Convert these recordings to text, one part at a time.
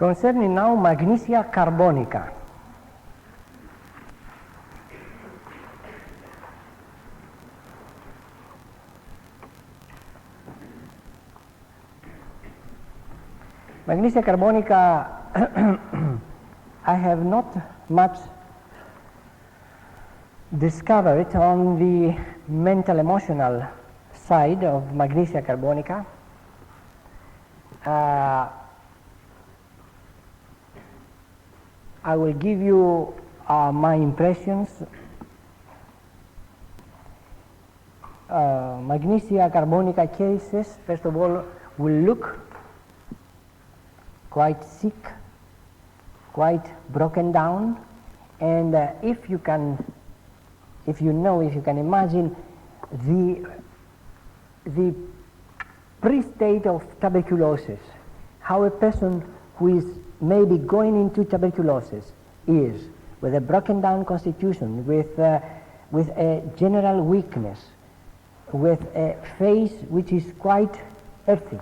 Concerning now Magnesia Carbonica. Magnesia Carbonica, I have not much discovered on the mental emotional side of Magnesia Carbonica. I will give you my impressions. Magnesia Carbonica cases, first of all, will look quite sick, quite broken down, and if you can imagine the pre-state of tuberculosis, how a person who is maybe going into tuberculosis is, with a broken down constitution, with a general weakness, with a face which is quite earthy.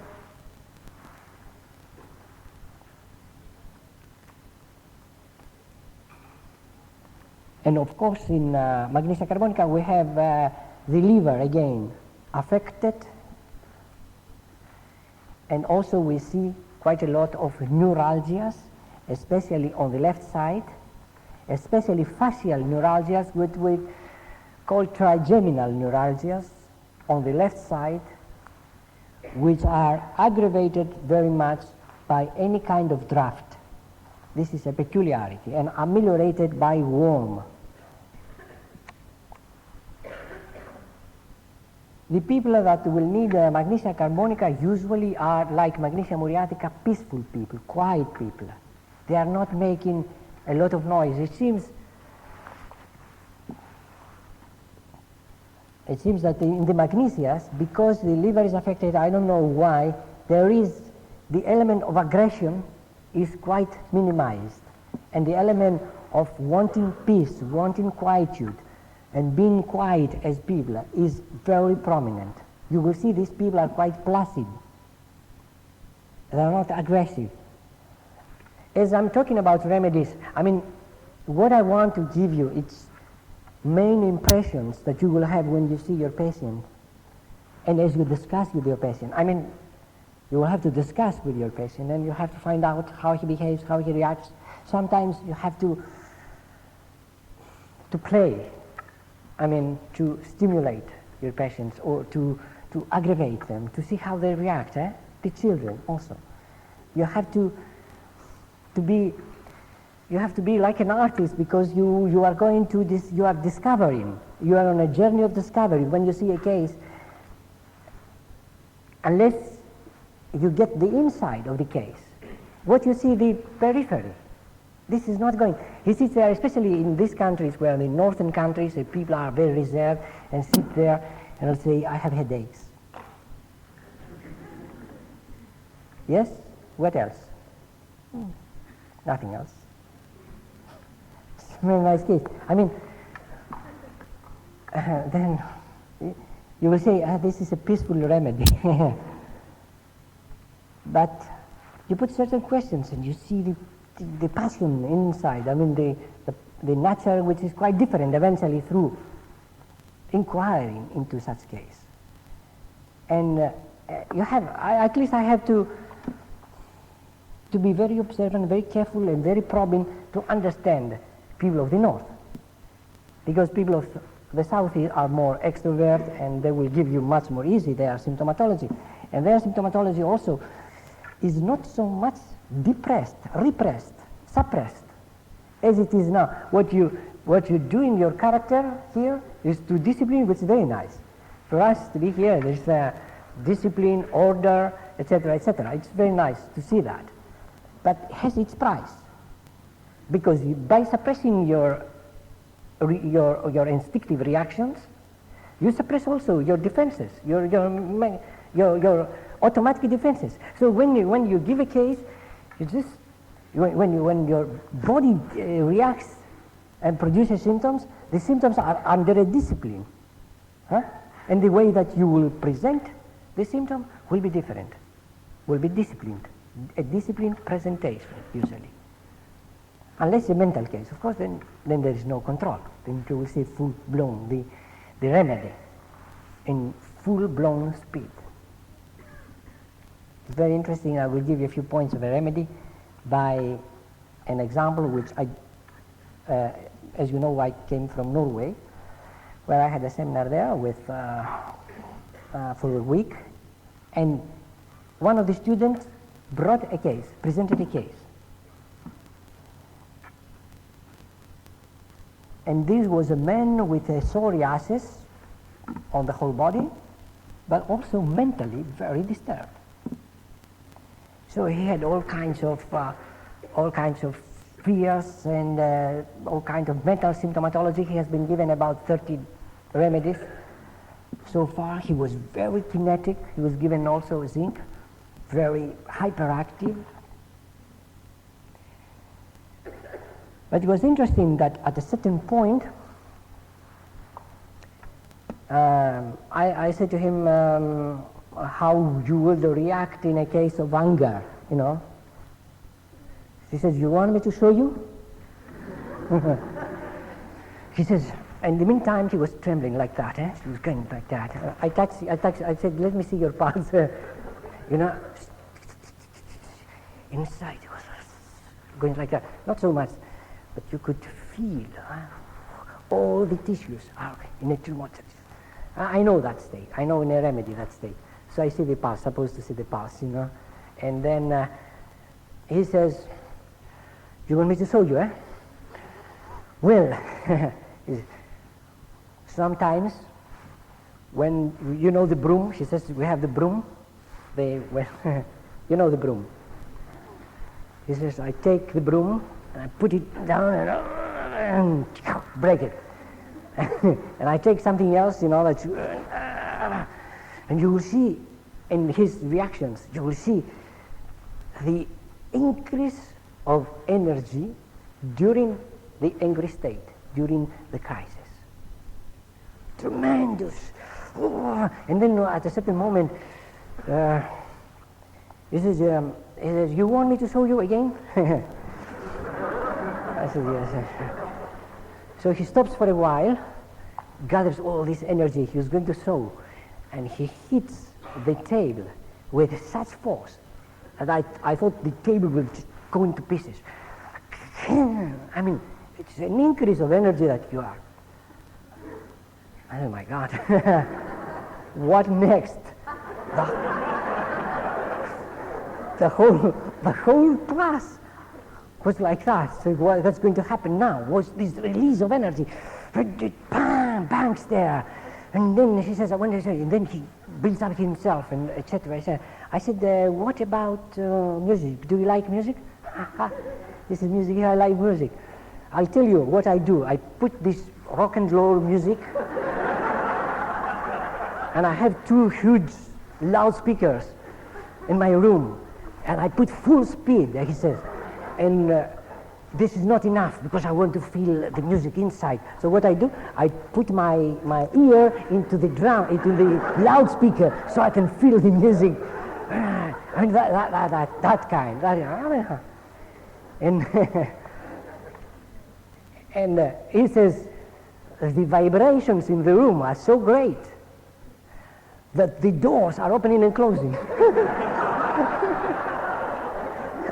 And of course in Magnesia Carbonica we have the liver again affected, and also we see quite a lot of neuralgias, especially on the left side, especially facial neuralgias, which we call trigeminal neuralgias on the left side, which are aggravated very much by any kind of draft. This is a peculiarity, and ameliorated by warmth. The people that will need Magnesia Carbonica usually are, like Magnesia muriatica, peaceful people, quiet people. They are not making a lot of noise. It seems that in the magnesias, because the liver is affected, I don't know why, there is the element of aggression is quite minimized, and the element of wanting peace, wanting quietude, and being quiet as people is very prominent. You will see these people are quite placid. They are not aggressive. As I'm talking about remedies, I mean, what I want to give you, it's main impressions that you will have when you see your patient, and as you discuss with your patient. I mean, you will have to discuss with your patient, and you have to find out how he behaves, how he reacts. Sometimes you have to play, I mean, to stimulate your patients, or to aggravate them, to see how they react, the children also. You have to be like an artist, because you are going to this, you are discovering, you are on a journey of discovery. When you see a case, unless you get the inside of the case, what you see the periphery. This is not going. He sits there, especially in these countries, where in the northern countries, the people are very reserved and sit there and will say, I have headaches. Yes? What else? Nothing else. It's a very nice case. I mean, then you will say, this is a peaceful remedy. But you put certain questions and you see the passion inside, I mean the nature, which is quite different eventually through inquiring into such case. And you have, at least I have to be very observant, very careful, and very probing to understand people of the north, because people of the south are more extrovert, and they will give you much more easy their symptomatology, and their symptomatology also is not so much depressed, repressed, suppressed as it is now. What you do in your character here is to discipline, which is very nice. For us to be here, there's discipline, order, etc., etc. It's very nice to see that, but it has its price, because by suppressing your instinctive reactions, you suppress also your defenses, your automatic defenses. So when you give a case, it's just when your body reacts and produces symptoms, the symptoms are under a discipline, and the way that you will present the symptom will be different, will be disciplined. a disciplined presentation, usually. Unless a mental case, of course, then there is no control. Then you will see full-blown, the remedy in full-blown speed. It's very interesting. I will give you a few points of a remedy by an example which as you know, I came from Norway, where I had a seminar there with for a week, and one of the students brought a case, presented a case. And this was a man with a psoriasis on the whole body, but also mentally very disturbed. So he had all kinds of fears and all kinds of mental symptomatology. He has been given about 30 remedies. So far he was very kinetic. He was given also zinc, very hyperactive. But it was interesting that at a certain point, I said to him, how you would react in a case of anger, you know. He says, you want me to show you? He says, in the meantime, he was trembling like that, He was going like that. I said, let me see your pulse. You know, inside he was going like that. Not so much, but you could feel all the tissues are in a tumult. I know that state. I know in a remedy that state. So I see the pulse, supposed to see the pulse, you know. And then he says, you want me to show you, Well, sometimes when, you know the broom, she says, we have the broom. You know the broom. He says, I take the broom, and I put it down and break it. And I take something else, you know, and you will see in his reactions, you will see the increase of energy during the angry state, during the crisis. Tremendous. And then at a certain moment, he says, you want me to show you again? I said, yes. So he stops for a while, gathers all this energy he was going to show, and he hits the table with such force that I thought the table would just go into pieces. I mean, it's an increase of energy that you are. Oh my God. What next? The whole class was like that. So what's going to happen now was this release of energy. Bam, bangs there. And then she says, and then he builds up himself, and etc. I said, what about music? Do you like music? This is music. Yeah, I like music. I'll tell you what I do. I put this rock and roll music, and I have 2 huge loudspeakers in my room, and I put full speed, he says. And this is not enough because I want to feel the music inside. So what I do, I put my ear into the drum, into the loudspeaker, so I can feel the music. I mean that kind. And and he says the vibrations in the room are so great that the doors are opening and closing.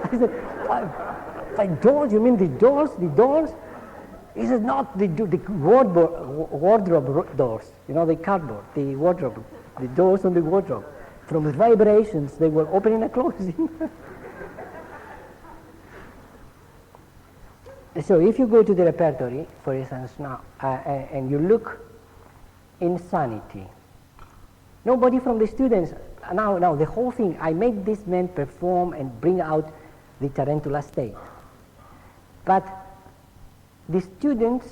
I said, like doors? You mean the doors? The doors? He said, not the wardrobe doors. You know, the cardboard, the wardrobe, the doors on the wardrobe. From the vibrations, they were opening and closing. So if you go to the repertory, for instance, now, and you look insanity, nobody from the students, now the whole thing, I made this man perform and bring out the Tarentula state. But the students,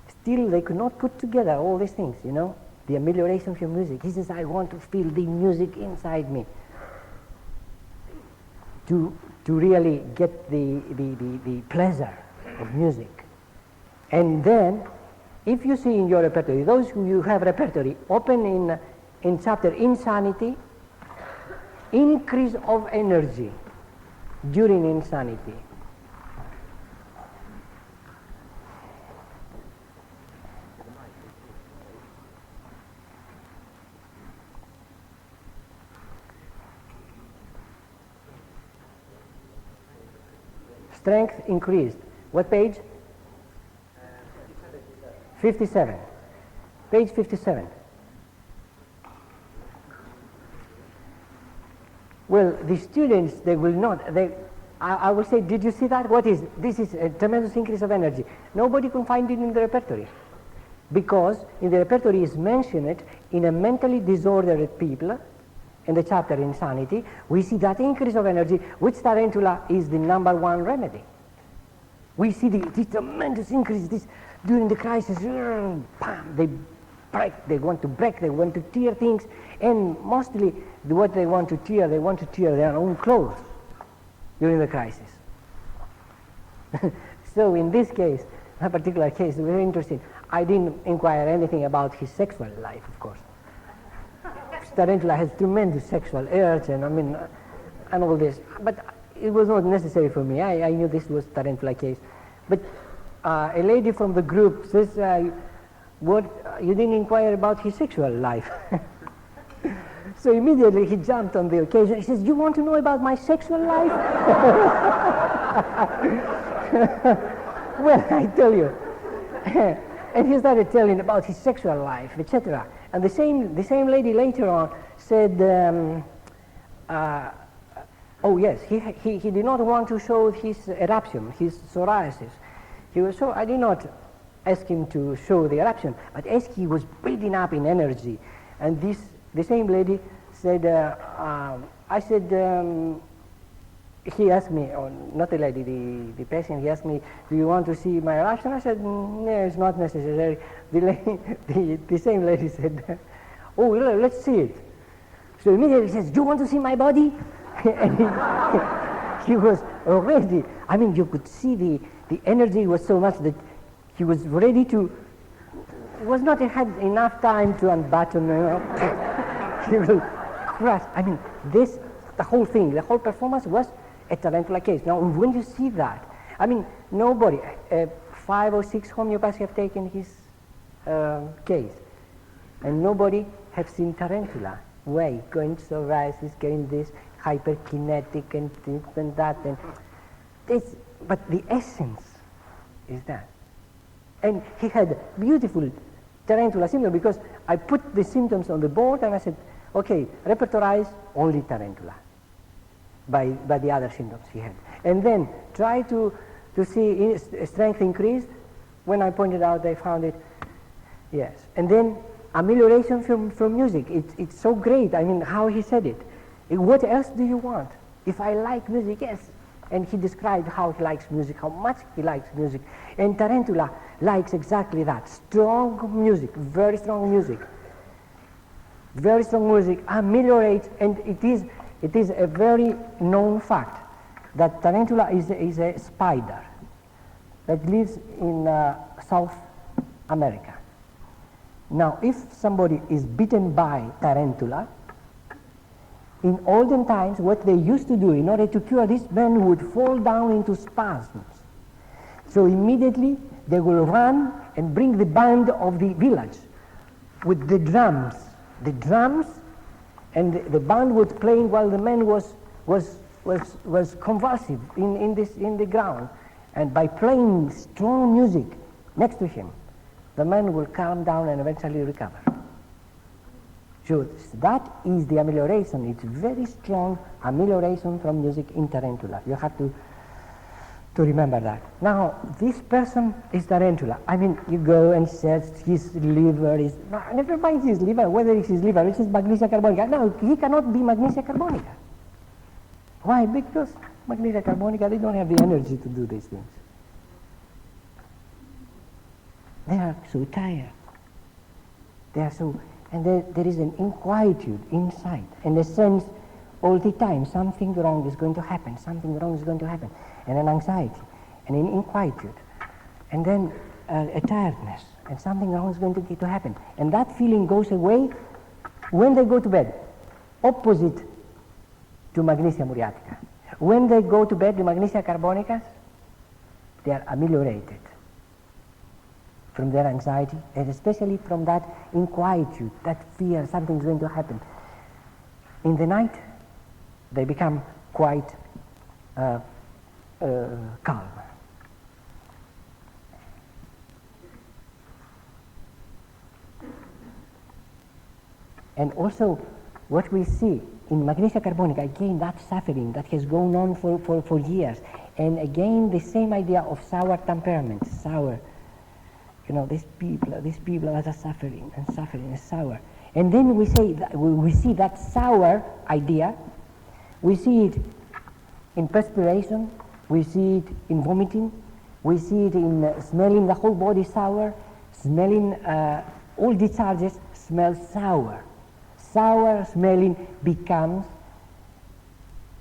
still they could not put together all these things, you know, the amelioration of your music. He says, I want to feel the music inside me to really get the pleasure of music. And then, if you see in your repertory, those who you have repertory, open in chapter Insanity, increase of energy during insanity. Strength increased. What page? 57. Page 57. Well, the students, they will not, I will say, did you see that? What is, this is a tremendous increase of energy. Nobody can find it in the repertory, because in the repertory is mentioned in a mentally disordered people, in the chapter Insanity, we see that increase of energy, which Tarentula is the number one remedy. We see this tremendous increase, this during the crisis, bam, they break, they want to break, they want to tear things, and mostly what they want to tear their own clothes during the crisis. So in this case, a particular case, very interesting. I didn't inquire anything about his sexual life, of course. Tarentula has tremendous sexual urge, and and all this, but it was not necessary for me. I knew this was Tarentula case, but a lady from the group says, "What? You didn't inquire about his sexual life?" So immediately he jumped on the occasion. He says, "You want to know about my sexual life?" Well, I tell you. And he started telling about his sexual life, etc. And the same lady later on said, "Oh yes, he did not want to show his eruption, his psoriasis. I did not ask him to show the eruption, but as he was building up in energy." And the same lady said, I said, he asked me, or not the lady, the patient, he asked me, "Do you want to see my eruption?" I said, "No, it's not necessary." The same lady said, "Oh, let's see it." So immediately he says, "Do you want to see my body?" And he was already, you could see the energy was so much that he was ready to, was not had enough time to unbutton, he will crush. The whole thing, the whole performance was a Tarentula case. Now, when you see that, nobody, 5 or 6 homeopaths have taken his case, and nobody have seen Tarentula way, going psoriasis, getting this hyperkinetic and this and that, and this, but the essence is that. And he had beautiful Tarentula symptoms, because I put the symptoms on the board and I said, okay, repertorize only Tarentula by the other symptoms he had. And then try to see strength increased. When I pointed out, they found it, yes. And then amelioration from music. It's so great, how he said it. What else do you want? If I like music, yes. And he described how he likes music, how much he likes music. And Tarentula likes exactly that. Strong music, very strong music. Very strong music ameliorates, and it is a very known fact that Tarentula is a spider that lives in South America. Now, if somebody is bitten by Tarentula, in olden times, what they used to do in order to cure this, men would fall down into spasms. So immediately they will run and bring the band of the village with the drums. The drums, and the band was playing while the man was convulsive in the ground. And by playing strong music next to him, the man will calm down and eventually recover. So that is the amelioration. It's very strong amelioration from music in Tarentula. You have to remember that. Now, this person is Tarentula. You go and search his liver is, never mind his liver, whether it's his liver, it's his Magnesia Carbonica. No, he cannot be Magnesia Carbonica. Why? Because Magnesia Carbonica, they don't have the energy to do these things. They are so tired. They are so, and there is an inquietude inside, and a sense all the time something wrong is going to happen, something wrong is going to happen, and an anxiety, and an inquietude, and then a tiredness, and something wrong is going to happen. And that feeling goes away when they go to bed. Opposite to Magnesia muriatica. When they go to bed, the Magnesia carbonicas, they are ameliorated from their anxiety, and especially from that inquietude, that fear something's going to happen. In the night, they become quite calm. And also, what we see in Magnesia carbonica, again, that suffering that has gone on for years, and again, the same idea of sour temperament, sour. You know, these people are suffering and suffering and sour. And then we say that, we see that sour idea, we see it in perspiration, we see it in vomiting, we see it in smelling the whole body sour, smelling all discharges smell sour. Sour smelling becomes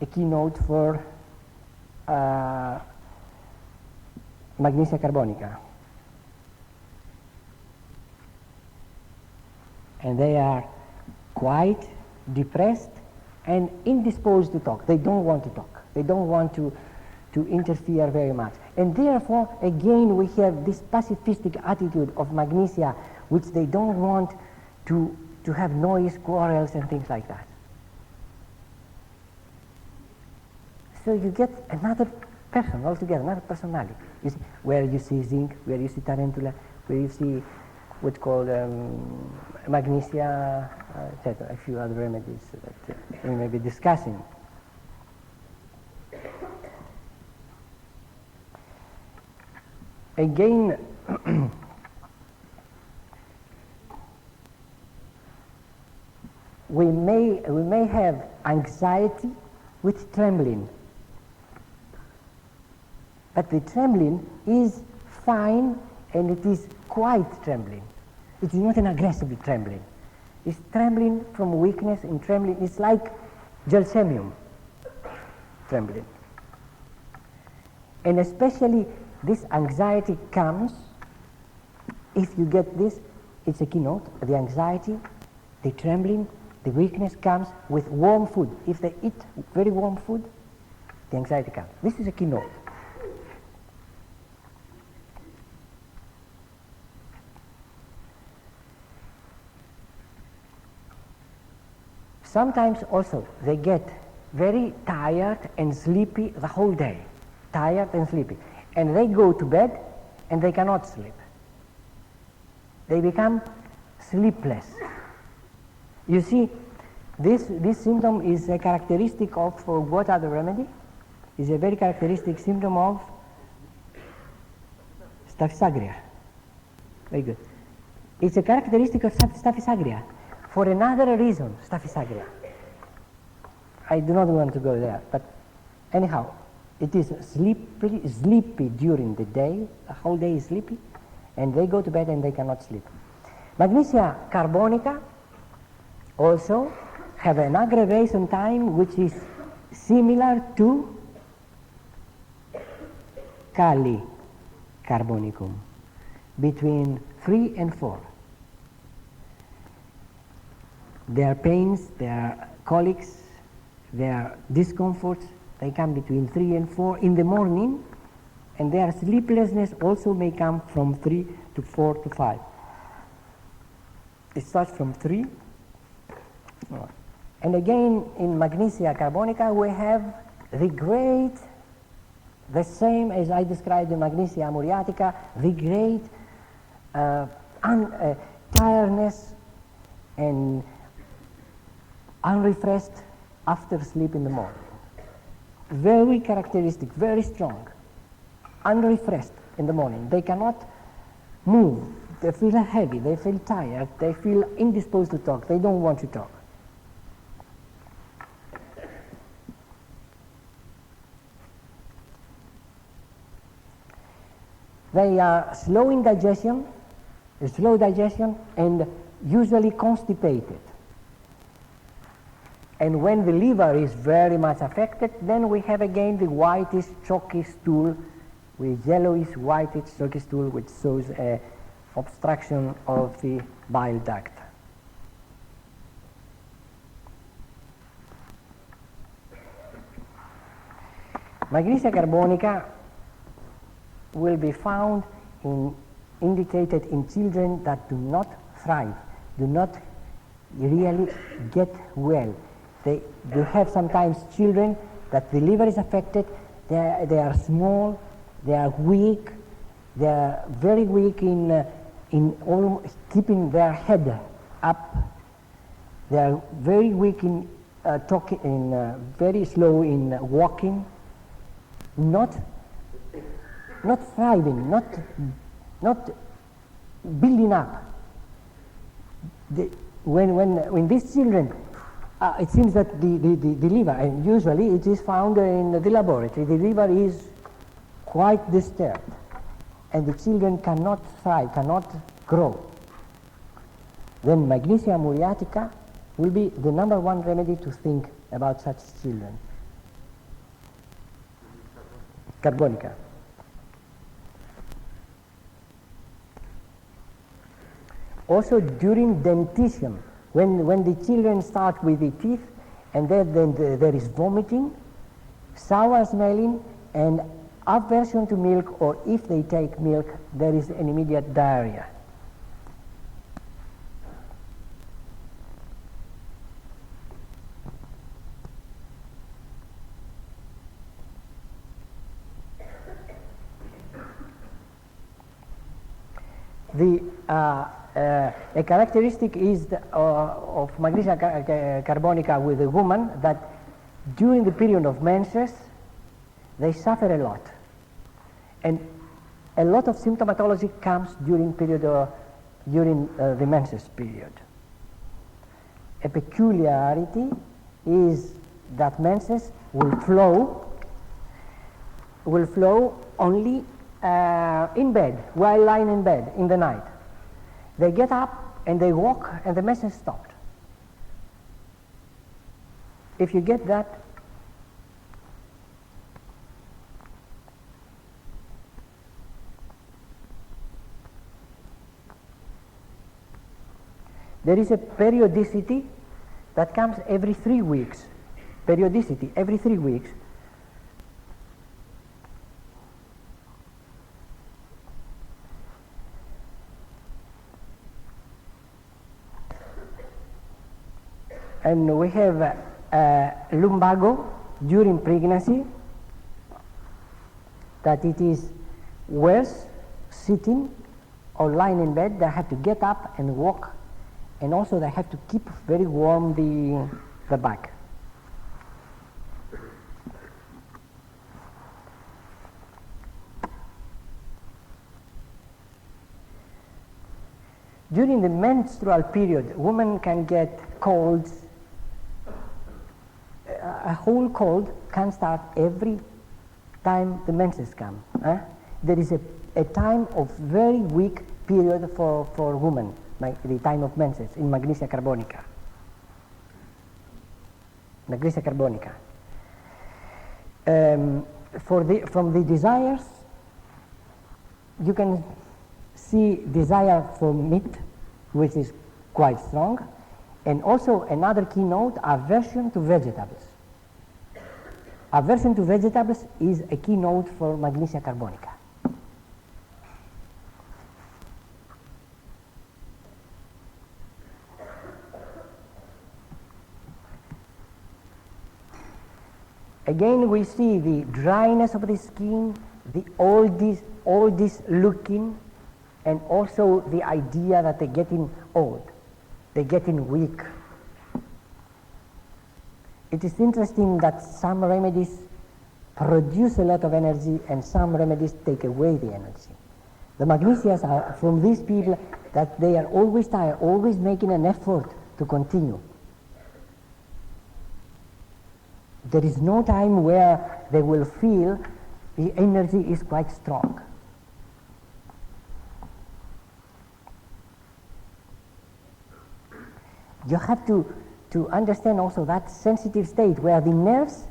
a keynote for Magnesia carbonica. And they are quite depressed and indisposed to talk. They don't want to talk. They don't want to interfere very much. And therefore, again, we have this pacifistic attitude of Magnesia, which they don't want to have noise, quarrels, and things like that. So you get another person altogether, another personality. You see, where you see zinc, where you see tarentula, where you see what's called magnesia, etc., a few other remedies that we may be discussing. Again, we may have anxiety with trembling, but the trembling is fine and it is quiet trembling. It is not an aggressive trembling. It's trembling from weakness, and trembling is like gelsemium trembling. And especially this anxiety comes, if you get this, it's a keynote, the anxiety, the trembling, the weakness comes with warm food. If they eat very warm food, the anxiety comes. This is a keynote. Sometimes also they get very tired and sleepy the whole day, tired and sleepy. And they go to bed and they cannot sleep. They become sleepless. You see, this symptom is a characteristic of what other remedy? Is a very characteristic symptom of staphysagria. Very good. It's a characteristic of staphysagria. For another reason, staphysagria. I do not want to go there, but anyhow, it is sleepy during the day, the whole day is sleepy, and they go to bed and they cannot sleep. Magnesia carbonica also have an aggravation time which is similar to Kali carbonicum, between 3 and 4. Their pains, their colics, their discomforts, they come between 3 and 4 in the morning, and their sleeplessness also may come from 3 to 4 to 5. It starts from 3. And again, in Magnesia carbonica, we have the same as I described in Magnesia muriatica, the great tiredness and unrefreshed after sleep in the morning. Very characteristic, very strong. Unrefreshed in the morning. They cannot move. They feel heavy. They feel tired. They feel indisposed to talk. They don't want to talk. They are slow in digestion, and usually constipated. And when the liver is very much affected, then we have again the whitish, chalky stool, with yellowish, whitish, chalky stool, which shows obstruction of the bile duct. Magnesia carbonica will be found indicated in children that do not thrive, do not really get well. They have sometimes children that the liver is affected, they are small, they are weak, they are very weak in keeping their head up. They are very weak in talking, very slow in walking, not thriving, not building up. When these children, it seems that the liver, and usually it is found in the laboratory, the liver is quite disturbed, and the children cannot thrive, cannot grow. Then magnesia muriatica will be the #1 remedy to think about such children. Carbonica. Also during dentition, when the children start with the teeth, and then there is vomiting, sour smelling, and aversion to milk, or if they take milk, there is an immediate diarrhea. A characteristic is of magnesia carbonica with the woman that during the period of menses they suffer a lot, and a lot of symptomatology comes during the menses period. A peculiarity is that menses will flow only in bed, while lying in bed in the night. They get up and they walk and the menses stopped. If you get that, there is a periodicity that comes every 3 weeks. Periodicity every 3 weeks. And we have lumbago during pregnancy, that it is worse sitting or lying in bed. They have to get up and walk, and also they have to keep very warm the back. During the menstrual period, women can get colds. A whole cold can start every time the menses come. There is a time of very weak period for women, the time of menses in magnesia carbonica. Magnesia carbonica. From the desires, you can see desire for meat, which is quite strong, and also another keynote, aversion to vegetables. Aversion to vegetables is a keynote for magnesia carbonica. Again, we see the dryness of the skin, the oldish looking, and also the idea that they're getting old, they're getting weak. It is interesting that some remedies produce a lot of energy and some remedies take away the energy. The magnesias are from these people that they are always tired, always making an effort to continue. There is no time where they will feel the energy is quite strong. You have to understand also that sensitive state where the nerves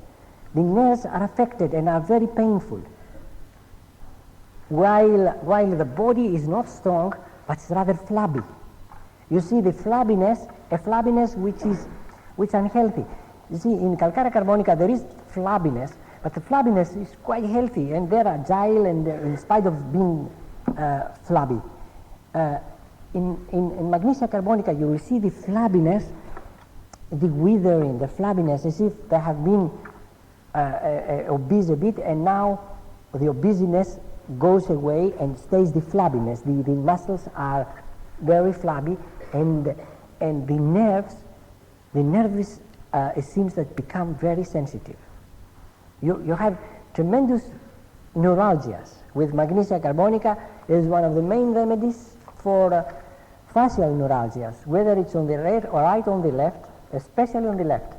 are affected and are very painful, while the body is not strong but it's rather flabby. You see the flabbiness, a flabbiness which is unhealthy. You see, in calcarea carbonica there is flabbiness, But the flabbiness is quite healthy, and they're agile, and in spite of being flabby. In Magnesia Carbonica, you will see the flabbiness, the withering, the flabbiness, as if they have been obese a bit, and now the obesiness goes away and stays the flabbiness. The muscles are very flabby, and the nerves, it seems that become very sensitive. You have tremendous neuralgias. With Magnesia Carbonica, it is one of the main remedies for facial neuralgias, whether it's on the right or on the left, especially on the left,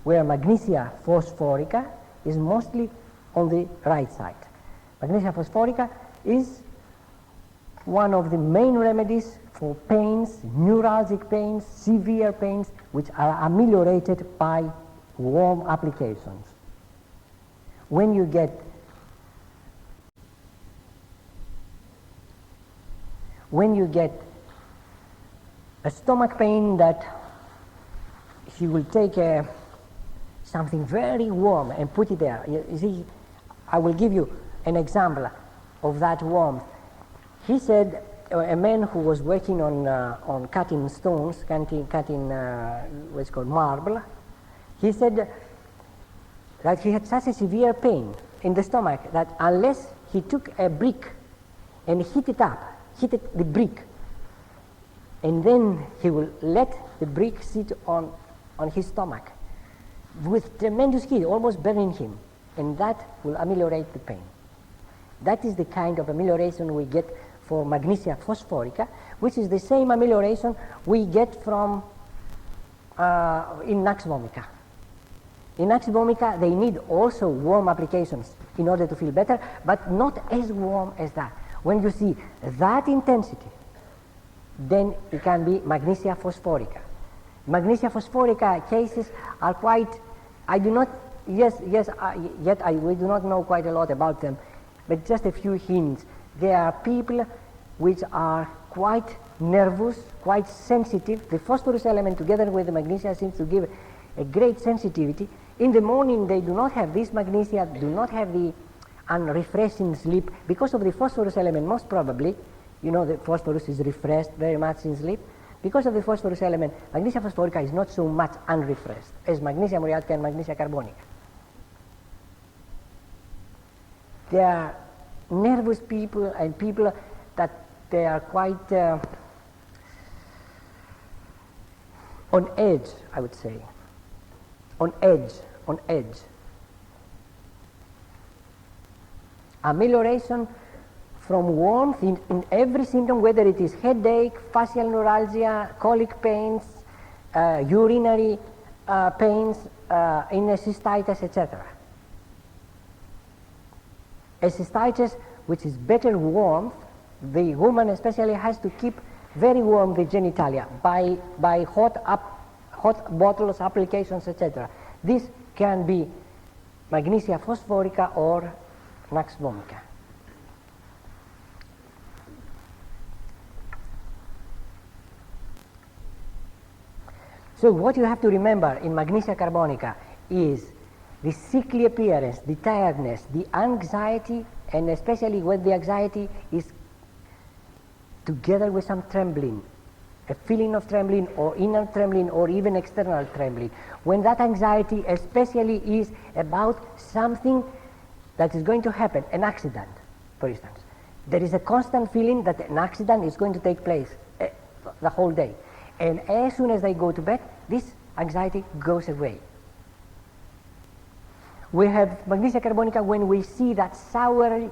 where Magnesia phosphorica is mostly on the right side. Magnesia phosphorica is one of the main remedies for pains, neuralgic pains, severe pains, which are ameliorated by warm applications. When you get a stomach pain that he will take something very warm and put it there. You see, I will give you an example of that warmth. He said, a man who was working on cutting stones, cutting what's called marble, he said that he had such a severe pain in the stomach that unless he took a brick and hit the brick, and then he will let the brick sit on his stomach with tremendous heat, almost burning him, and that will ameliorate the pain. That is the kind of amelioration we get for Magnesia phosphorica, which is the same amelioration we get from in Nux vomica. In Nux vomica, they need also warm applications in order to feel better, but not as warm as that. When you see that intensity, then it can be Magnesia phosphorica. Magnesia phosphorica cases are quite, we do not know quite a lot about them, but just a few hints. There are people which are quite nervous, quite sensitive. The phosphorus element together with the magnesia seems to give a great sensitivity. In the morning they do not have this magnesia, do not have the unrefreshing sleep because of the phosphorus element, most probably. You know, the phosphorus is refreshed very much in sleep. Because of the phosphorus element, Magnesia phosphorica is not so much unrefreshed as Magnesia muriatica and Magnesia carbonica. There are nervous people and people that they are quite on edge, I would say. On edge. Amelioration from warmth in every symptom, whether it is headache, facial neuralgia, colic pains, urinary pains, in a cystitis, etc. A cystitis which is better warmth, the woman especially has to keep very warm the genitalia by hot bottles, applications, etc. This can be Magnesia phosphorica or Nux vomica. So what you have to remember in Magnesia carbonica is the sickly appearance, the tiredness, the anxiety, and especially when the anxiety is together with some trembling, a feeling of trembling or inner trembling or even external trembling. When that anxiety especially is about something that is going to happen, an accident, for instance. There is a constant feeling that an accident is going to take place the whole day. And as soon as they go to bed, this anxiety goes away. We have Magnesia carbonica when we see that sour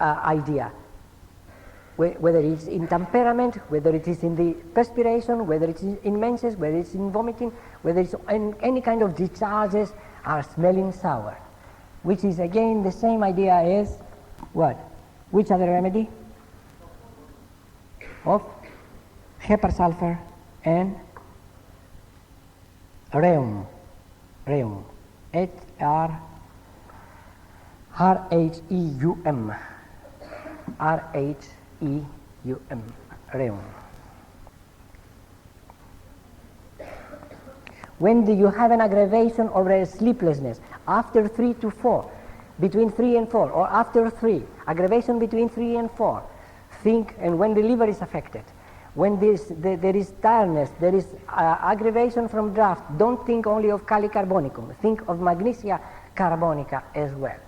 idea, whether it's in temperament, whether it is in the perspiration, whether it is in menses, whether it's in vomiting, whether it's in any kind of discharges are smelling sour, which is again the same idea as what? Which other remedy? Of hypersulfur and rheum. R-H-E-U-M. rheum. When you have an aggravation or a sleeplessness after 3 to 4, between 3 and 4, or after 3, aggravation between 3 and 4, think, and when the liver is affected, when there is tiredness, there is aggravation from draft, don't think only of kali carbonicum, think of magnesia carbonica as well.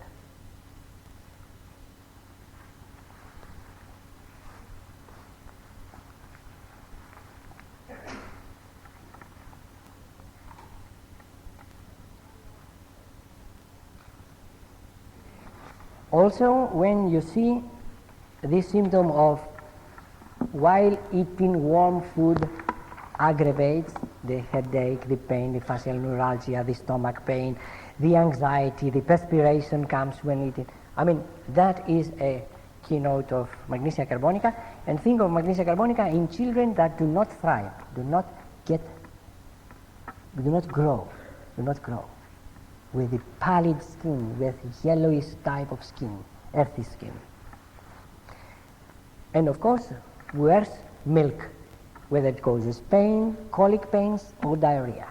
Also, when you see this symptom of while eating warm food aggravates the headache, the pain, the facial neuralgia, the stomach pain, the anxiety, the perspiration comes when eating. I mean, that is a keynote of magnesia carbonica. And think of magnesia carbonica in children that do not thrive, do not grow, with the pallid skin, with yellowish type of skin, earthy skin. And of course, worse, milk, whether it causes pain, colic pains, or diarrhea.